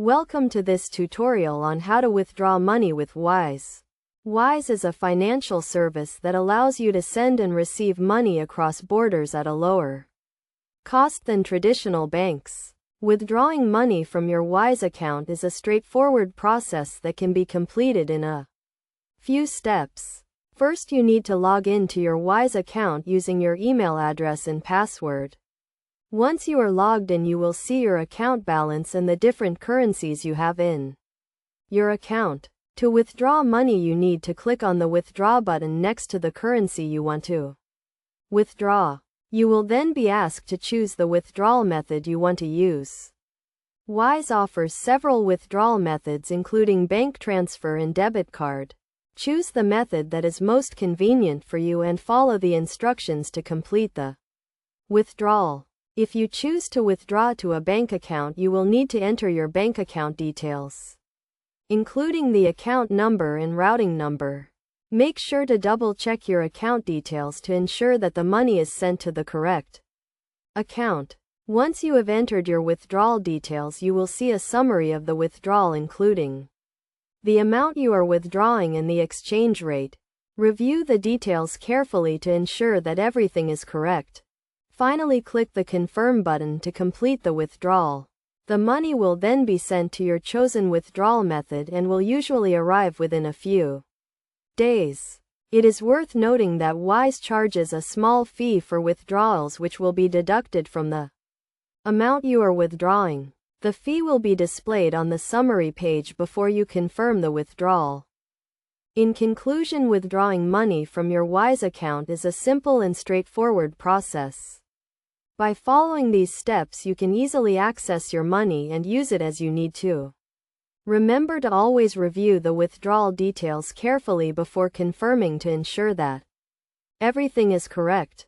Welcome to this tutorial on how to withdraw money with Wise. Wise is a financial service that allows you to send and receive money across borders at a lower cost than traditional banks. Withdrawing money from your Wise account is a straightforward process that can be completed in a few steps. First, you need to log in to your Wise account using your email address and password. Once you are logged in, you will see your account balance and the different currencies you have in your account. To withdraw money, you need to click on the Withdraw button next to the currency you want to withdraw. You will then be asked to choose the withdrawal method you want to use. Wise offers several withdrawal methods including bank transfer and debit card. Choose the method that is most convenient for you and follow the instructions to complete the withdrawal. If you choose to withdraw to a bank account, you will need to enter your bank account details, including the account number and routing number. Make sure to double-check your account details to ensure that the money is sent to the correct account. Once you have entered your withdrawal details, you will see a summary of the withdrawal including the amount you are withdrawing and the exchange rate. Review the details carefully to ensure that everything is correct. Finally, click the Confirm button to complete the withdrawal. The money will then be sent to your chosen withdrawal method and will usually arrive within a few days. It is worth noting that Wise charges a small fee for withdrawals, which will be deducted from the amount you are withdrawing. The fee will be displayed on the summary page before you confirm the withdrawal. In conclusion, withdrawing money from your Wise account is a simple and straightforward process. By following these steps, you can easily access your money and use it as you need to. Remember to always review the withdrawal details carefully before confirming to ensure that everything is correct.